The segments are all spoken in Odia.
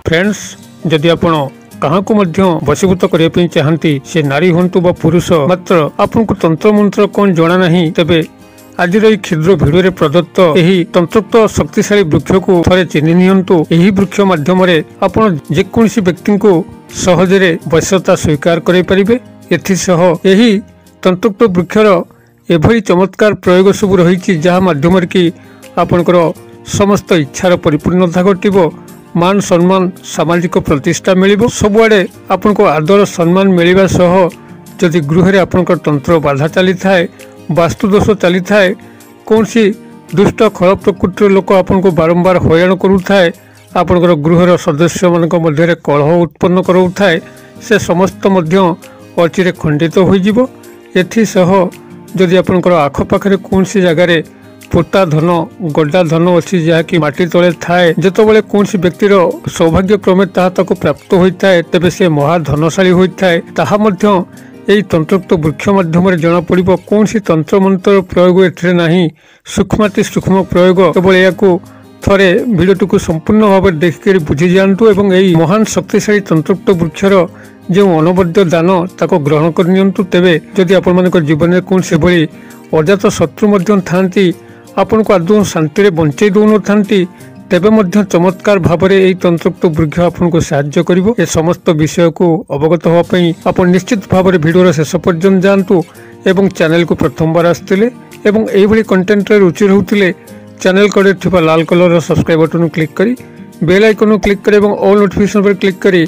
फ्रेंड्स जदि आपण काहाकू वशीभूत करने चाहती से नारी हूँ बा पुरुष मात्र आपन को तंत्र मंत्र कौन जना नहीं तेबे आज क्षुद्र भिडियो प्रदत्त यही तंत्रोक्त शक्तिशाली वृक्ष को थे चिन्ह नियंतु। यही वृक्ष माध्यम आपण जेकोसी व्यक्ति को सहजरे वश्यता स्वीकार करें। एथिसह यही तंत्रोक्त वृक्षर एभली चमत्कार प्रयोग सब रही जहाँ माध्यम कि आपणकर समस्त इच्छार परिपूर्णता घटिबो, मान सम्मान सामाजिक प्रतिष्ठा मिलिबो, सबुआडे आपन को आदर सम्मान मिलवा सह जदि गृह रे आपन तंत्र बाधा चली थाए, वास्तुदोष चली थाए, कौन सी दुष्ट खल प्रकृतिर लोक आपन को बारंबार हैरान करुथाए, आपनकर गृहर सदस्य मानक मध्य कलह उत्पन्न कराए, से समस्त मध्य अचिरे खंडित होइजिबो। एथिसह जदि आपनकर आखपाखरे कौन सी जगार पोता धन गड्डा धन अच्छी जहाँकि माटी तले थाए, जितेबाला कौन व्यक्तिर सौभाग्य क्रमे ताकू प्राप्त होता है तेबे से महाधनशाली होता है। ताहा मध्य यही तंत्रोक्त वृक्ष माध्यम जना पड़ कौन तंत्र मंत्र प्रयोग एथिरे नहीं, सूक्ष्माति सूक्ष्म प्रयोग केवल या थरे भिडियोटी को संपूर्ण भाव देखिक बुझी जातु एवं यही महान शक्तिशाली तंत्रोक्त वृक्षर जो अनवद्य दान ताको ग्रहण करनियंतु। तेबे जदि आपण मानक जीवन में कौन से भली अजात शत्रु थांती आपन को आदौ शांति बंचे दौन था तेबे मध्य चमत्कार भाव में यही तंत्रोक्त वृक्ष आपन को साहाय्य करिवो। ए समस्त विषय को अवगत होवाई आपन निश्चित भाव में भिडियोर शेष पर्यंत जातु एवं चैनल को प्रथम बार आसते एवं यही कंटेंट रुचि रोते चैनल कड़े थिबा लाल कलर सब्सक्राइब बटन क्लिक करी बेल आइकन क्लिक करी एवं ऑल नोटिफिकेशन पर क्लिक करी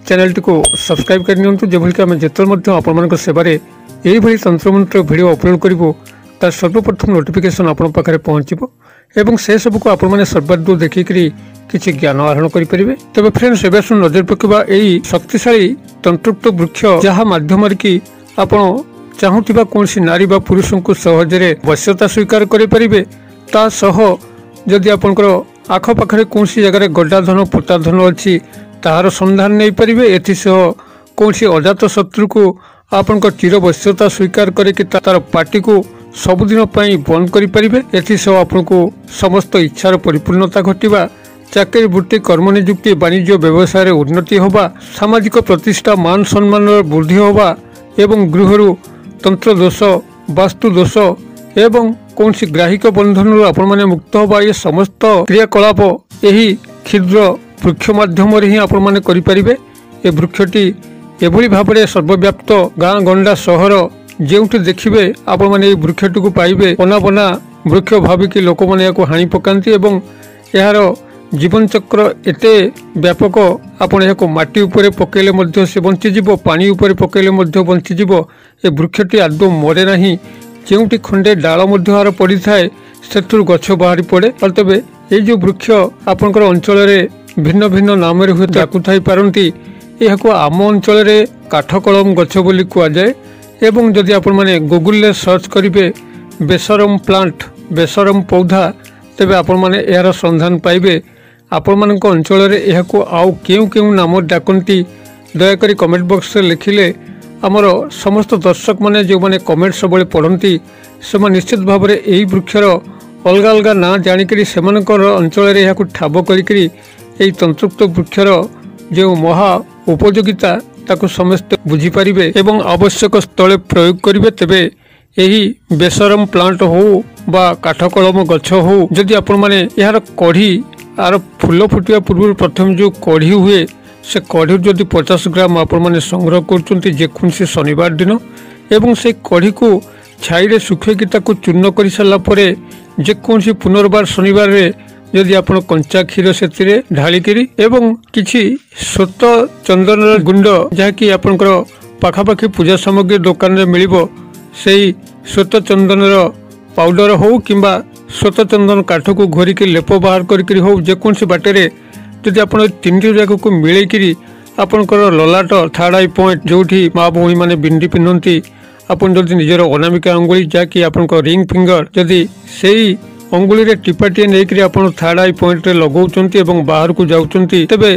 चैनल टी को सब्सक्राइब करनियंतु। जेभली कि आम जेतल आपण सेवारे यही तंत्रमंत्र भिडियो अपलोड करिवो तार सर्वप्रथम नोटिफिकेशन आपण पाखरे पहुंचबो एवं से सब को आपण माने सर्वादू देखिकरी किछि ज्ञान आहरण करि परिबे। तबे फ्रेंड्स एबे सुन नजर पकेबा एही शक्तिशाली तंत्रोक्त वृक्ष जहा माध्यम कि आपण चाहुथिबा कोनसी नारी बा पुरुष को सहजरे वश्यता स्वीकार करि परिबे। ता सह जदि आपनकर आख पाखरे कोनसी जगह गड्डा धन पोता धन अछि ताहार संधान नहीं पारिबे। एथिसह कोनसी अजात शत्रु को आपनकर चिर वश्यता स्वीकार करे कि तार पार्टी को सबुदिन बंद करें। एथिसह आपन को समस्त इच्छार परिपूर्णता घटवा, चाकरी वृत्ति कर्म नियुक्ति वाणिज्य व्यवसाय उन्नति होगा, सामाजिक प्रतिष्ठा मान सम्मान वृद्धि होगा एवं गृहरु तंत्र दोष वास्तु दोष एवं कौन सी ग्राहिक बंधन आपण माने मुक्त होगा। ये समस्त क्रियाकलाप यही क्षुद्र वृक्ष माध्यम ही आपण माने करि परिबे। ए वृक्षटी एभली भाव में सर्वव्याप्त गाँ गंडा सहर जोठी देखिए आपण माने वृक्षटी को पाइबे बना बना वृक्ष भाविक लोक मैंने हाणी पकाती एवं यार जीवन चक्र एते व्यापक आपण या माटी उपरे पकेले मध्य से बंचीजीव, पानी उपरे पकेले मध्य बंचीजीव। ए वृक्षटी आदौ मरे नहीं, जोठी खंडे डाल मध्य आर पड़ी थाए से गछ बाहरी पड़े। तेबे ये जो वृक्ष आपणकर अंचल भिन्न भिन्न नाम हुए डाकु थाई पारंती। यह आम अंचल काठकलम गछ बोली कुआजाए एवं जदि आपण माने गूगल रे सर्च करिवे बेसरम प्लांट बेसरम पौधा तेबे आपण माने यार संधान पाइबे। आपण मानक अंचल रे यहाको आउ केउ केउ नाम डाकंती दयाकरी कमेंट बॉक्स रे लिखिले आमर समस्त दर्शक माने जो माने कमेंट सबले पढ़ती से निश्चित भाव में यही वृक्षर अलग अलग ना जानिकरी सेमानकर अंचल रे यहाको ठाब करिकरी यही तंत्रोक्त वृक्षर जो महा उपयोगिता ताको समस्त बुझी पारिबे एवं आवश्यक स्थले प्रयोग करिवे। तेबे यही बेसरम प्लांट हो बा काठकलम गछ हो जदि आपण माने यार कढ़ी आर फूल फुटिया पूर्व प्रथम जो कढ़ी हुए से कढ़ी जदि 50 ग्राम आपण माने संग्रह करचंती जेकोसी शनिवार दिन एवं से कढ़ी को छाईरे सुखेकी ताको चूर्ण कर सारा परे जेकोसी पुनर्बार शनिवार रे जदि आपण कंचा क्षीर से ढालिकी एवं किछि स्वत चंदन गुंड जहाँकि आपणकर पाखापाखि पूजा सामग्री दुकान में मिलिबो सेही स्वत चंदन पाउडर हो किंबा स्वत चंदन काठ को घोरिक लेप बाहर करी हो जेकोसी बाटे जदि आप तीन जाक को मिलेकरी आपणकर ललाट थर्ड आई पॉइंट जोठी माँ भौणी मैंने बिंदी पिंधती आपन जदि निजर अनामिका अंगुली जहाँकि आपन रिंग फिंगर जदि सेही अंगुली रे टिपाटिए नहीं आपन थर्ड आई पॉइंट रे लगाउचंती एवं बाहर को जाउचंती तेबे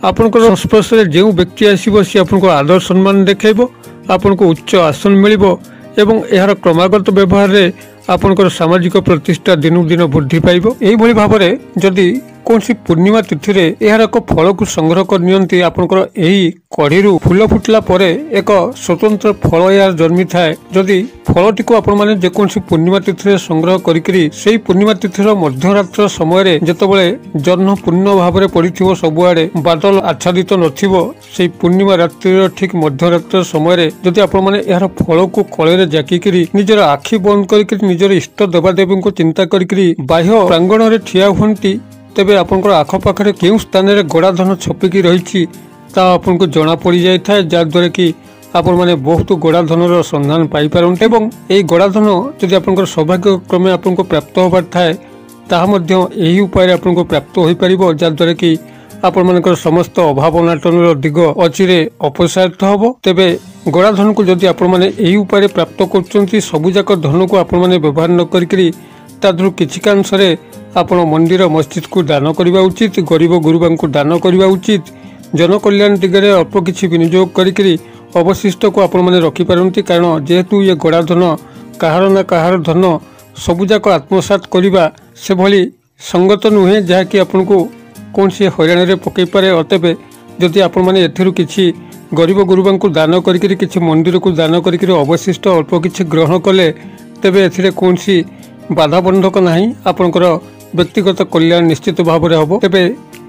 आपनकर संस्पर्श रे जो व्यक्ति आसीबो से आपन को आदर सम्मान देखेबो, आपन को उच्च आसन मिलिबो एवं यार क्रमागत व्यवहार रे आपनकर सामाजिक प्रतिष्ठा दिनू दिन वृद्धि पाइबो। एही भली भाबरे जदि ଯେକୌଣସି ପୂର୍ଣ୍ଣିମା ତିଥିରେ ଏହାର ଏକ ଫଳକୁ ସଂଗ୍ରହ କରି ନିଅନ୍ତି ଆପଣଙ୍କର ଏହି କଢ଼ିରୁ ଫୁଲ ଫୁଟିଲା ପରେ ଏକ ସ୍ୱତନ୍ତ୍ର ଫଳ ଏହାର ଜନ୍ମିଥାଏ। ଯଦି ଫଳଟିକୁ ଆପଣମାନେ ଯେକୌଣସି ପୂର୍ଣ୍ଣିମା ତିଥିରେ ସଂଗ୍ରହ କରିକିରି ସେହି ପୂର୍ଣ୍ଣିମା ତିଥିର ମଧ୍ୟରାତ୍ର ସମୟରେ ଯେତେବେଳେ ଜହ୍ନ ପୂର୍ଣ୍ଣ ଭାବରେ ପଡ଼ିଥିବ, ସବୁଆଡେ ବାଦଲ ଆଚ୍ଛାଦିତ ନଥିବ, ସେହି ପୂର୍ଣ୍ଣିମା ରାତ୍ରିର ଠିକ ମଧ୍ୟରାତ୍ର ସମୟରେ ଯଦି ଆପଣମାନେ ଏହାର ଫଳକୁ କଳରେ ଜାକିକିରି ନିଜର ଆଖି ବନ୍ଦ କରିକିରି ନିଜର ଇଷ୍ଟ ଦେବାଦେବୀଙ୍କୁ ଚିନ୍ତା କରିକିରି ବାହ୍ୟ ପ୍ରାଙ୍ଗଣରେ ଠିଆ ହୁଅନ୍ତି, ତେବେ ଆପଣଙ୍କର ଆଖପାଖରେ କେଉଁ ସ୍ଥାନରେ ଗଡ଼ାଧନ ଛପିକି ରହିଛି ତାହା ଆପଣଙ୍କୁ ଜଣା ପଡ଼ିଯାଇଥାଏ, ଯାହାଦ୍ୱାରା କି ଆପଣମାନେ ବହୁତ ଗଡ଼ାଧନର ସନ୍ଧାନ ପାଇପାରନ୍ତି। ଏବଂ ଏହି ଗଡ଼ାଧନ ଯଦି ଆପଣଙ୍କର ସୌଭାଗ୍ୟକ୍ରମେ ଆପଣଙ୍କୁ ପ୍ରାପ୍ତ ହେବାର ଥାଏ ତାହା ମଧ୍ୟ ଏହି ଉପାୟରେ ଆପଣଙ୍କୁ ପ୍ରାପ୍ତ ହୋଇପାରିବ, ଯାହାଦ୍ୱାରା କି ଆପଣମାନଙ୍କର ସମସ୍ତ ଅଭାବ ଅନାଟନର ଦିଗ ଅଚିରେ ଅପସାରିତ ହେବ। ତେବେ ଗଡ଼ାଧନକୁ ଯଦି ଆପଣମାନେ ଏହି ଉପାୟରେ ପ୍ରାପ୍ତ କରୁଛନ୍ତି, ସବୁଯାକ ଧନକୁ ଆପଣମାନେ ବ୍ୟବହାର ନ କରିକିରି ତା ଦେହରୁ କିଛିକାଂଶରେ ଆପଣ ମନ୍ଦିର ମସଜିଦକୁ ଦାନ କରିବା ଉଚିତ, ଗରିବ ଗୁରୁବାଙ୍କୁ ଦାନ କରିବା ଉଚିତ। ଜନକଲ୍ୟାଣ ଦିଗରେ ଅଳ୍ପ କିଛି ବିନିଯୋଗ କରିକିରି ଅବଶିଷ୍ଟକୁ ଆପଣମାନେ ରଖିପାରନ୍ତି, କାରଣ ଯେହେତୁ ଏ ଗଡ଼ାଧନ କାହାର ନା କାହାର ଧନ, ସବୁଯାକ ଆତ୍ମସାତ କରିବା ସେଭଳି ସଙ୍ଗତ ନୁହେଁ, ଯାହାକି ଆପଣଙ୍କୁ କୌଣସି ହଇରାଣରେ ପକାଇ ପାରେ। ଅତେବେ ଯଦି ଆପଣମାନେ ଏଥିରୁ କିଛି ଗରିବ ଗୁରୁବାଙ୍କୁ ଦାନ କରିକିରି କିଛି ମନ୍ଦିରକୁ ଦାନ କରିକିରି ଅବଶିଷ୍ଟ ଅଳ୍ପ କିଛି ଗ୍ରହଣ କଲେ ତେବେ ଏଥିରେ କୌଣସି ବାଧାବନ୍ଧକ ନାହିଁ, ଆପଣଙ୍କର ବ୍ୟକ୍ତିଗତ କଲ୍ୟାଣ ନିଶ୍ଚିତ ଭାବରେ ହେବ। ତେବେ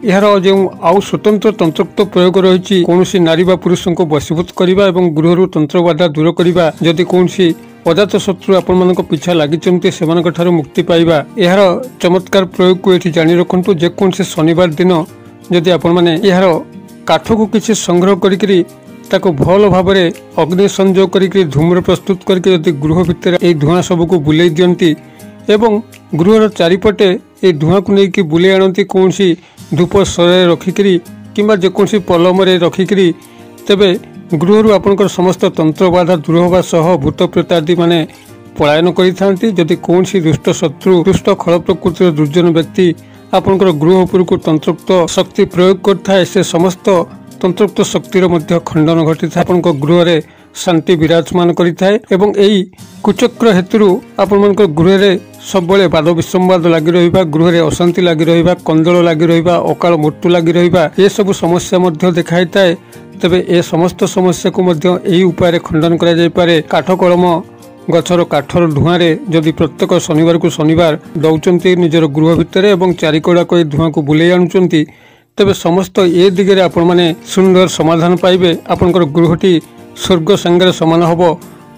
ଏହାର ଯେଉଁ ଆଉ ସ୍ୱତନ୍ତ୍ର ତନ୍ତ୍ରୋକ୍ତ ପ୍ରୟୋଗ ରହିଛି, କୌଣସି ନାରୀ ବା ପୁରୁଷଙ୍କୁ ବଶୀଭୂତ କରିବା ଏବଂ ଗୃହରୁ ତନ୍ତ୍ରବାଧା ଦୂର କରିବା, ଯଦି କୌଣସି ଅଜାତ ଶତ୍ରୁ ଆପଣମାନଙ୍କ ପିଛା ଲାଗିଛନ୍ତି ସେମାନଙ୍କ ଠାରୁ ମୁକ୍ତି ପାଇବା, ଏହାର ଚମତ୍କାର ପ୍ରୟୋଗକୁ ଏଠି ଜାଣି ରଖନ୍ତୁ। ଯେକୌଣସି ଶନିବାର ଦିନ ଯଦି ଆପଣମାନେ ଏହାର କାଠକୁ କିଛି ସଂଗ୍ରହ କରିକିରି ତାକୁ ଭଲ ଭାବରେ ଅଗ୍ନି ସଂଯୋଗ କରିକିରି ଧୂମ୍ର ପ୍ରସ୍ତୁତ କରିକି ଯଦି ଗୃହ ଭିତରେ ଏହି ଧୂଆଁ ସବୁକୁ ବୁଲେଇ ଦିଅନ୍ତି ଏବଂ ଗୃହର ଚାରିପଟେ ଏହି ଧୂଆଁକୁ ନେଇକି ବୁଲେଇ ଆଣନ୍ତି କୌଣସି ଧୂପ ଶରରେ ରଖିକିରି କିମ୍ବା ଯେକୌଣସି ପଲମରେ ରଖିକିରି, ତେବେ ଗୃହରୁ ଆପଣଙ୍କର ସମସ୍ତ ତନ୍ତ୍ରବାଧା ଦୂର ହେବା ସହ ଭୂତ ପ୍ରେତ ଆଦି ମାନେ ପଳାୟନ କରିଥାନ୍ତି। ଯଦି କୌଣସି ଦୁଷ୍ଟ ଶତ୍ରୁ, ଦୁଷ୍ଟ ଖଳ ପ୍ରକୃତିର ଦୁର୍ଜନ ବ୍ୟକ୍ତି ଆପଣଙ୍କର ଗୃହ ଉପରକୁ ତନ୍ତ୍ରୋକ୍ତ ଶକ୍ତି ପ୍ରୟୋଗ କରିଥାଏ, ସେ ସମସ୍ତ ତନ୍ତ୍ରୋକ୍ତ ଶକ୍ତିର ମଧ୍ୟ ଖଣ୍ଡନ ଘଟିଥାଏ, ଆପଣଙ୍କ ଗୃହରେ ଶାନ୍ତି ବିରାଜମାନ କରିଥାଏ। ଏବଂ ଏହି କୁଚକ୍ର ହେତୁରୁ ଆପଣମାନଙ୍କ ଗୃହରେ ସବୁବେଳେ ବାଦ ବିସମ୍ବାଦ ଲାଗି ରହିବା, ଗୃହରେ ଅଶାନ୍ତି ଲାଗି ରହିବା, କନ୍ଦଳ ଲାଗି ରହିବା, ଅକାଳ ମୃତ୍ୟୁ ଲାଗି ରହିବା, ଏସବୁ ସମସ୍ୟା ମଧ୍ୟ ଦେଖାଇଥାଏ। ତେବେ ଏ ସମସ୍ତ ସମସ୍ୟାକୁ ମଧ୍ୟ ଏହି ଉପାୟରେ ଖଣ୍ଡନ କରାଯାଇପାରେ। କାଠ କଳମ ଗଛର କାଠର ଧୂଆଁରେ ଯଦି ପ୍ରତ୍ୟେକ ଶନିବାରକୁ ଶନିବାର ଦଉଛନ୍ତି ନିଜର ଗୃହ ଭିତରେ ଏବଂ ଚାରିକଡ଼ାକୁ ଏହି ଧୂଆଁକୁ ବୁଲେଇ ଆଣୁଛନ୍ତି, ତେବେ ସମସ୍ତ ଏ ଦିଗରେ ଆପଣମାନେ ସୁନ୍ଦର ସମାଧାନ ପାଇବେ। ଆପଣଙ୍କର ଗୃହଟି ସ୍ୱର୍ଗ ସାଙ୍ଗରେ ସମାନ ହେବ।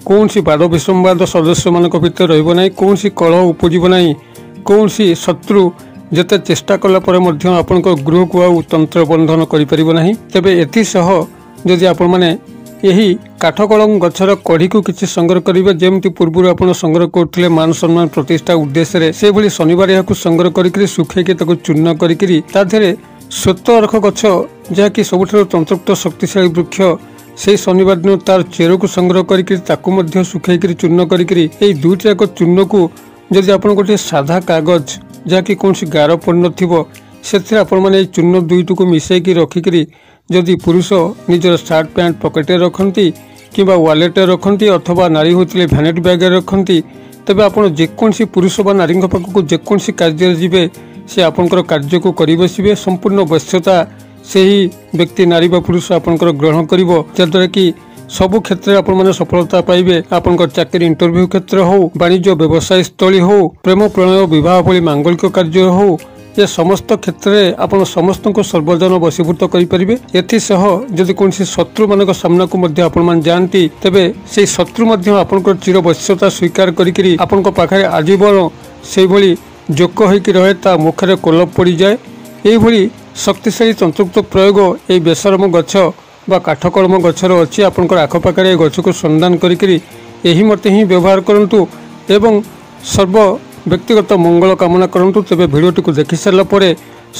କୌଣସି ବାଦ ବିସମ୍ବାଦ ସଦସ୍ୟମାନଙ୍କ ଭିତରେ ରହିବ ନାହିଁ, କୌଣସି କଳହ ଉପୁଜିବ ନାହିଁ, କୌଣସି ଶତ୍ରୁ ଯେତେ ଚେଷ୍ଟା କଲା ପରେ ମଧ୍ୟ ଆପଣଙ୍କ ଗୃହକୁ ଆଉ ତନ୍ତ୍ର ବନ୍ଧନ କରିପାରିବ ନାହିଁ। ତେବେ ଏଥିସହ ଯଦି ଆପଣମାନେ ଏହି କାଠକଳମ ଗଛର କଢ଼ିକୁ କିଛି ସଂଗ୍ରହ କରିବେ, ଯେମିତି ପୂର୍ବରୁ ଆପଣ ସଂଗ୍ରହ କରୁଥିଲେ ମାନ ସମ୍ମାନ ପ୍ରତିଷ୍ଠା ଉଦ୍ଦେଶ୍ୟରେ, ସେଭଳି ଶନିବାର ଏହାକୁ ସଂଗ୍ରହ କରିକିରି ଶୁଖେଇକି ତାକୁ ଚୂର୍ଣ୍ଣ କରିକିରି ତା ଦେହରେ ଶ୍ଵେତ ଅରଖ ଗଛ, ଯାହାକି ସବୁଠାରୁ ତନ୍ତ୍ରୋକ୍ତ ଶକ୍ତିଶାଳୀ ବୃକ୍ଷ, ସେହି ଶନିବାର ଦିନ ତାର ଚେରକୁ ସଂଗ୍ରହ କରିକିରି ତାକୁ ମଧ୍ୟ ଶୁଖେଇକିରି ଚୂର୍ଣ୍ଣ କରିକିରି ଏହି ଦୁଇଟି ଯାକ ଚୂର୍ଣ୍ଣକୁ ଯଦି ଆପଣ ଗୋଟିଏ ସାଧା କାଗଜ ଯାହାକି କୌଣସି ଗାର ପଡ଼ିନଥିବ ସେଥିରେ ଆପଣମାନେ ଏହି ଚୂର୍ଣ୍ଣ ଦୁଇଟିକୁ ମିଶାଇକି ରଖିକିରି ଯଦି ପୁରୁଷ ନିଜର ସାର୍ଟ ପ୍ୟାଣ୍ଟ ପକେଟରେ ରଖନ୍ତି କିମ୍ବା ୱାଲେଟରେ ରଖନ୍ତି ଅଥବା ନାରୀ ହୋଇଥିଲେ ଭ୍ୟାନିଟି ବ୍ୟାଗରେ ରଖନ୍ତି, ତେବେ ଆପଣ ଯେକୌଣସି ପୁରୁଷ ବା ନାରୀଙ୍କ ପାଖକୁ ଯେକୌଣସି କାର୍ଯ୍ୟରେ ଯିବେ ସେ ଆପଣଙ୍କର କାର୍ଯ୍ୟକୁ କରି ବସିବେ। ସମ୍ପୂର୍ଣ୍ଣ ବଶ୍ୟତା ସେହି ବ୍ୟକ୍ତି ନାରୀ ବା ପୁରୁଷ ଆପଣଙ୍କର ଗ୍ରହଣ କରିବ, ଯାହାଦ୍ୱାରା କି ସବୁ କ୍ଷେତ୍ରରେ ଆପଣମାନେ ସଫଳତା ପାଇବେ। ଆପଣଙ୍କର ଚାକିରି ଇଣ୍ଟରଭ୍ୟୁ କ୍ଷେତ୍ର ହେଉ, ବାଣିଜ୍ୟ ବ୍ୟବସାୟ ସ୍ଥଳୀ ହେଉ, ପ୍ରେମ ପ୍ରଣୟ ବିବାହ ଭଳି ମାଙ୍ଗଳିକ କାର୍ଯ୍ୟ ହେଉ, ଏ ସମସ୍ତ କ୍ଷେତ୍ରରେ ଆପଣ ସମସ୍ତଙ୍କୁ ସର୍ବଜନ ବଶୀଭୂତ କରିପାରିବେ। ଏଥିସହ ଯଦି କୌଣସି ଶତ୍ରୁମାନଙ୍କ ସାମ୍ନାକୁ ମଧ୍ୟ ଆପଣମାନେ ଯାଆନ୍ତି, ତେବେ ସେହି ଶତ୍ରୁ ମଧ୍ୟ ଆପଣଙ୍କର ଚିରବଶ୍ୟତା ସ୍ୱୀକାର କରିକିରି ଆପଣଙ୍କ ପାଖରେ ଆଜୀବନ ସେଇଭଳି ଯୋଗ ହୋଇକି ରହେ, ତା ମୁଖରେ କୋଲପ ପଡ଼ିଯାଏ। ଏଇଭଳି ଶକ୍ତିଶାଳୀ ତନ୍ତ୍ରୋକ୍ତ ପ୍ରୟୋଗ ଏହି ବେସରମ ଗଛ ବା କାଠକଳମ ଗଛର ଅଛି। ଆପଣଙ୍କର ଆଖପାଖରେ ଏ ଗଛକୁ ସନ୍ଧାନ କରିକିରି ଏହି ମତେ ହିଁ ବ୍ୟବହାର କରନ୍ତୁ ଏବଂ ସର୍ବ ବ୍ୟକ୍ତିଗତ ମଙ୍ଗଳ କାମନା କରନ୍ତୁ। ତେବେ ଭିଡ଼ିଓଟିକୁ ଦେଖି ସାରିଲା ପରେ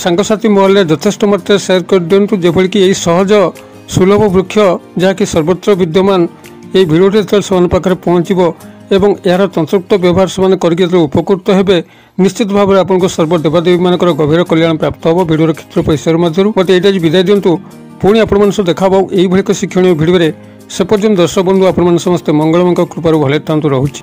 ସାଙ୍ଗସାଥି ମହଲରେ ଯଥେଷ୍ଟ ମାତ୍ରାରେ ସେୟାର କରିଦିଅନ୍ତୁ, ଯେଭଳିକି ଏହି ସହଜ ସୁଲଭ ବୃକ୍ଷ ଯାହାକି ସର୍ବତ୍ର ବିଦ୍ୟମାନ, ଏହି ଭିଡ଼ିଓଟି ଯେତେବେଳେ ସେମାନଙ୍କ ପାଖରେ ପହଞ୍ଚିବ ଏବଂ ଏହାର ତନ୍ତ୍ରୋକ୍ତ ବ୍ୟବହାର ସେମାନେ କରିକି ଯେତେବେଳେ ଉପକୃତ ହେବେ, ନିଶ୍ଚିତ ଭାବରେ ଆପଣଙ୍କୁ ସର୍ବ ଦେବାଦେବୀମାନଙ୍କର ଗଭୀର କଲ୍ୟାଣ ପ୍ରାପ୍ତ ହେବ। ଭିଡ଼ିଓର କ୍ଷେତ୍ର ପଇସାର ମଧ୍ୟରୁ ମୋତେ ଏଇଟା ବିଦାୟ ଦିଅନ୍ତୁ। ପୁଣି ଆପଣମାନଙ୍କ ସହ ଦେଖା ହେବ ଏଇଭଳି ଏକ ଶିକ୍ଷଣୀୟ ଭିଡ଼ିଓରେ। ସେ ପର୍ଯ୍ୟନ୍ତ ଦର୍ଶକ ବନ୍ଧୁ ଆପଣମାନେ ସମସ୍ତେ ମଙ୍ଗଳମଙ୍କ କୃପାରୁ ଭଲରେ ଥାନ୍ତୁ। ରହୁଛି।